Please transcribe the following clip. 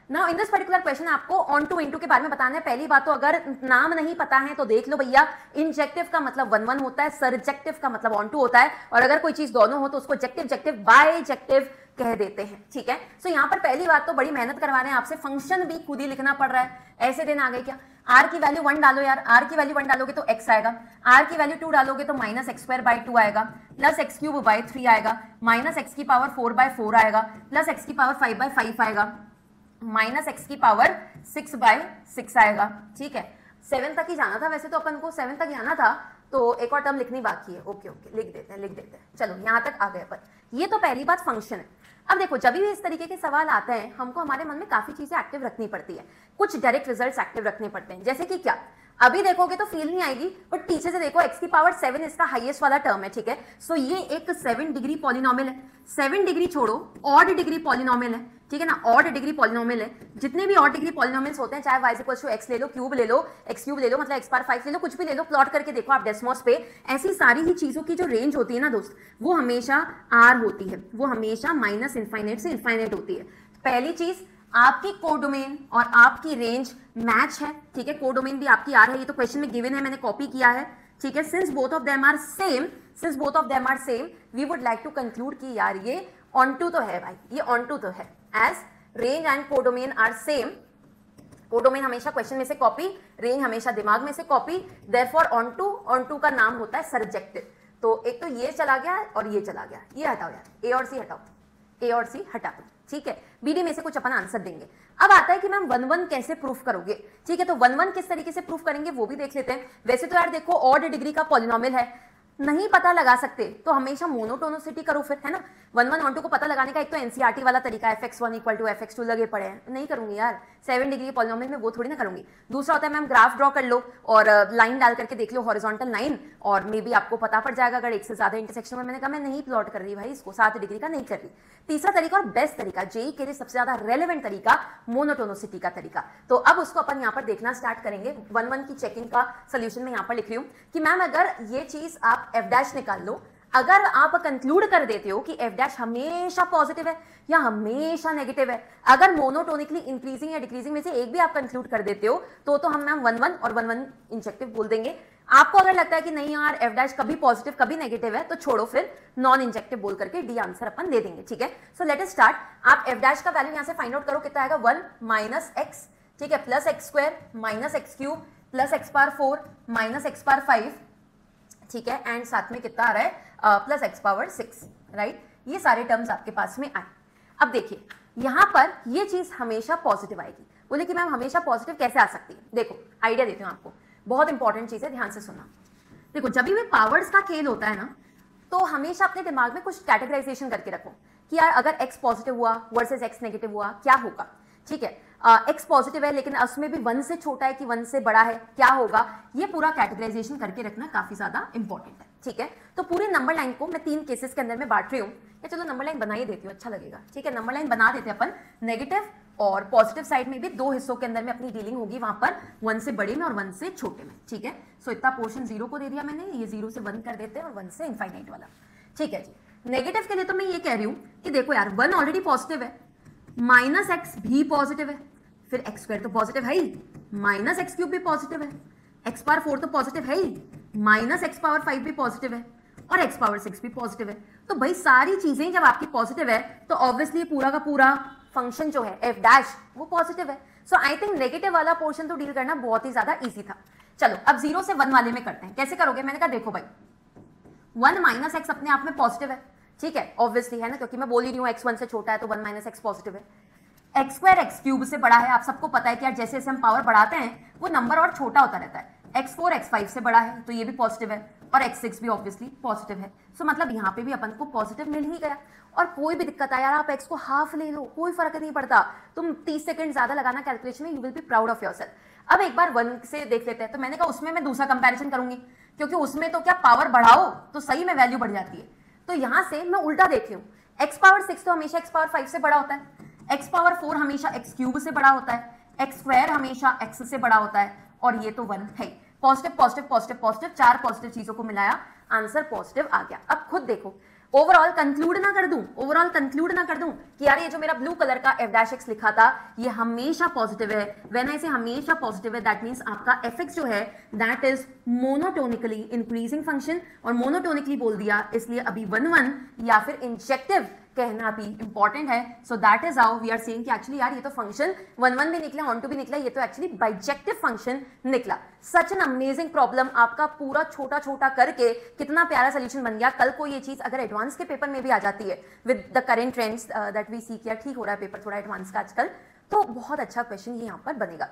Now in this particular question आपको on to into के बारे में बताना है। पहली बात तो अगर नाम नहीं पता है तो देख लो भैया, इंजेक्टिव का मतलब 1 1 होता है, सरजेक्टिव का मतलब ऑन टू होता है, और अगर कोई चीज दोनों हो तो उसको जेक्टिव जेक्टिव बायजेक्टिव कह देते हैं, ठीक है। सो यहाँ पर पहली बात तो बड़ी मेहनत करवा रहे हैं आपसे, फंक्शन भी खुद ही लिखना पड़ रहा है, ऐसे दिन आ गए क्या। आर की वैल्यू 1 डालो यार, आर की वैल्यू 1 डालोगे तो x आएगा, आर की वैल्यू 2 डालोगे तो माइनस एक्स स्क्वायर बाई 2 आएगा, प्लस एक्स क्यूब बाई 3 आएगा, माइनस एक्स की पावर 4 बाई 4 आएगा, प्लस एक्स की पावर 5 बाई 5 आएगा, माइनस एक्स की पावर 6 बाई 6 आएगा, ठीक है। 7 तक ही जाना था वैसे तो अपन को, 7 तक जाना था, तो एक और टर्म लिखनी बाकी है। ओके ओके, लिख देते हैं। चलो यहाँ तक आ गए अपन। ये तो पहली बात फंक्शन है। अब देखो, जब भी इस तरीके के सवाल आते हैं हमको हमारे मन में काफी चीजें एक्टिव रखनी पड़ती है, कुछ डायरेक्ट रिजल्ट्स एक्टिव रखने पड़ते हैं। जैसे कि क्या, अभी देखोगे तो फील नहीं आएगी, बट पीछे से देखो x की पावर 7 इसका हाईएस्ट वाला टर्म है, ठीक है। सो ये एक 7 डिग्री पॉलिनोमियल है, 7 डिग्री छोड़ो, ऑड डिग्री पॉलिनोमियल है, ठीक है ना, ऑड डिग्री पॉलिनोमियल है। जितने भी ऑड डिग्री पॉलिनोमियल्स होते हैं, चाहे y इक्वल टू x ले लो, क्यूब ले लो, x क्यूब ले लो, मतलब x पावर 5 ले लो, कुछ भी ले लो, प्लॉट करके देखो आप डेसिमल्स पे, ऐसी सारी ही चीजों की जो रेंज होती है ना दोस्त, वो हमेशा r होती है, वो हमेशा माइनस इनफाइनाइट से इनफाइनाइट होती है। पहली चीज, आपकी कोडोमेन और आपकी रेंज मैच है, ठीक है। कोडोमेन भी आपकी आर है, ये तो क्वेश्चन में गिवन है, मैंने कॉपी किया है, ठीक है। Since both of them are same, we would like to conclude कि यार ये ऑन टू तो है भाई, ये ऑन टू तो है, as range and codomain are same. Codomain हमेशा क्वेश्चन में से कॉपी, रेंज हमेशा दिमाग में से कॉपी, देयरफॉर ऑन टू का नाम होता है सरजेक्टिव। तो एक तो ये चला गया और ये चला गया, ये हटाओ यार, ए और सी हटाओ, ए और सी हटा दो, ठीक है। बीडी में से कुछ अपन आंसर देंगे। अब आता है कि मैम 1 1 कैसे प्रूफ करोगे, ठीक है। तो 1 1 किस तरीके से प्रूफ करेंगे वो भी देख लेते हैं। वैसे तो यार देखो, ऑड डिग्री का पॉलिनोमियल है, नहीं पता लगा सकते तो हमेशा मोनोटोनिसिटी करो फिर, है ना। 1 1 ऑन टू को पता लगाने का एक तो एनसीईआरटी वाला तरीका है, fx1 इक्वल टू fx2 लगे पड़े हैं, नहीं करूंगी यार 7 डिग्री पॉलिनोमियल में, वो थोड़ी ना करूंगी। दूसरा होता है मैम ग्राफ ड्रॉ कर लो और लाइन डाल करके देख लो, हॉरिजॉन्टल लाइन, और मे बी आपको पता पड़ जाएगा अगर एक से ज्यादा इंटरसेक्शन में। मैंने कहा मैं नहीं प्लॉट कर रही भाई इसको, 7 डिग्री का नहीं कर रही। तीसरा तरीका और बेस्ट तरीका, जेई के लिए सबसे ज्यादा रेलेवेंट तरीका, मोनोटोनिसिटी का तरीका। तो अब उसको अपन यहाँ पर देखना स्टार्ट करेंगे। 1 1 की चेकिंग का सोल्यूशन में यहाँ पर लिख रही हूँ कि मैम अगर ये चीज आप एफ डैश निकाल लो, अगर आप कंक्लूड कर देते हो कि एफ डैश हमेशा पॉजिटिव है या हमेशा नेगेटिव है, अगर मोनोटोनिकली इंक्रीजिंग या डिक्रीजिंग में से एक भी आप कंक्लूड कर देते हो तो हम मैम 1 1 और 1 1 इंजेक्टिव बोल देंगे। आपको अगर लगता है कि नहीं यार एफ डैश कभी पॉजिटिव कभी नेगेटिव है, तो छोड़ो, फिर नॉन इंजेक्टिव बोल करके डी आंसर अपन दे देंगे, ठीक है। So let us start. आप एफ डैश का वैल्यू यहां से फाइंड आउट करो, कितना आएगा 1 माइनस एक्स, ठीक है, plus x square minus x cube plus x power 4 minus x power 5, ठीक है, एंड साथ में कितना आ रहा है प्लस एक्स पावर 6, राइट। ये सारे टर्म्स आपके पास में आए। अब देखिए यहां पर ये चीज हमेशा पॉजिटिव आएगी। बोले कि मैम हमेशा पॉजिटिव कैसे आ सकती है, देखो आइडिया देती हूँ आपको, बहुत इंपॉर्टेंट चीज है, ध्यान से सुनना। देखो जब भी पावर्स का खेल होता है ना, तो हमेशा अपने दिमाग में कुछ कैटेगराइजेशन करके रखो कि यार अगर एक्स पॉजिटिव हुआ वर्सेस एक्स नेगेटिव हुआ क्या होगा, ठीक है। एक्स पॉजिटिव है लेकिन उसमें भी 1 से छोटा है कि 1 से बड़ा है, क्या होगा, ये पूरा कैटेगराइजेशन करके रखना काफी ज्यादा इंपॉर्टेंट है, ठीक है। तो पूरे नंबर लाइन को मैं 3 केसेस के अंदर में बांट रही हूँ, या चलो नंबर लाइन बना ही देती हूँ, अच्छा लगेगा, ठीक है। नंबर लाइन बना देते हैं अपन, नेगेटिव और पॉजिटिव साइड में भी 2 हिस्सों के अंदर में अपनी डीलिंग होगी, वहां पर 1 से बड़े में और 1 से छोटे में, ठीक है। सो इतना पोर्शन 0 को दे दिया मैंने, ये 0 से 1 कर देते हैं और 1 से इनफाइनाइट वाला, ठीक है जी। नेगेटिव के लिए तो मैं ये कह रही हूँ कि देखो यार 1 ऑलरेडी पॉजिटिव है, माइनस एक्स भी पॉजिटिव है, फिर एक्स स्क्वायर तो पॉजिटिव है ही, माइनस एक्स क्यूब भी पॉजिटिव है, एक्स पावर 4 तो पॉजिटिव है ही, माइनस एक्स पावर 5 भी पॉजिटिव है, और एक्स पावर 6 भी पॉजिटिव है। तो भाई सारी चीजें जब आपकी पॉजिटिव है तो ऑब्वियसली पूरा का पूरा फंक्शन जो है एफ डैश वो पॉजिटिव है। सो आई थिंक नेगेटिव वाला पोर्शन तो डील करना बहुत ही ज्यादा इजी था। चलो अब 0 से 1 वाले में करते हैं, कैसे करोगे। मैंने कहा देखो भाई 1 माइनस एक्स अपने आप में पॉजिटिव है, ठीक है, ऑब्वियसली है ना, क्योंकि मैं बोल ही रही हूँ एक्स 1 से छोटा है तो 1 माइनस एक्स पॉजिटिव है। एक्स स्क्वायर एक्स क्यूब से बड़ा है, आप सबको पता है कि यार जैसे जैसे हम पावर बढ़ाते हैं वो नंबर और छोटा होता रहता है। x4 x5 से बड़ा है तो ये भी पॉजिटिव है, और x6 भी ऑब्वियसली पॉजिटिव है। सो मतलब यहाँ पे भी अपन को पॉजिटिव मिल ही गया। और कोई भी दिक्कत है यार, आप x को हाफ ले लो, कोई फर्क नहीं पड़ता, तुम 30 सेकंड ज्यादा लगाना कैलकुलेशन में, you will be proud of yourself. अब एक बार 1 से देख लेते हैं, तो मैंने कहा उसमें मैं दूसरा कंपैरिजन करूंगी, क्योंकि उसमें तो क्या पावर बढ़ाओ तो सही में वैल्यू बढ़ जाती है। तो यहां से मैं उल्टा देख रही हूँ, एक्स पावर 6 तो हमेशा एक्स पावर 5 से बड़ा होता है, एक्स पावर 4 हमेशा एक्स क्यूब से बड़ा होता है, एक्स स्क्वायर हमेशा एक्स से बड़ा होता है, और ये तो 1 है। Positive positive positive positive, 4 positive चीजों को मिलाया, आंसर पॉजिटिव आ गया। अब खुद देखो, ओवरऑल कंक्लूड ना कर दूं कि यार ये जो मेरा ब्लू कलर का f डैश x लिखा था ये हमेशा पॉजिटिव है, व्हेन आई से हमेशा पॉजिटिव है दैट मींस आपका fx जो है that is monotonically increasing function, और मोनोटोनिकली बोल दिया इसलिए अभी 1 या फिर इंजेक्टिव कहना भी इंपॉर्टेंट है। So that is how we are saying कि एक्चुअली यार ये तो फंक्शन 1 भी निकला, ऑन टू भी निकला, ये तो एक्चुअली बाइजेक्टिव फंक्शन निकला। सच एन अमेजिंग प्रॉब्लम, आपका पूरा छोटा छोटा करके कितना प्यारा सोल्यूशन बन गया। कल को ये चीज अगर एडवांस के पेपर में भी आ जाती है with the current trends that we see, किया ठीक हो रहा है पेपर थोड़ा एडवांस का आजकल, तो बहुत अच्छा क्वेश्चन ये यहाँ पर बनेगा।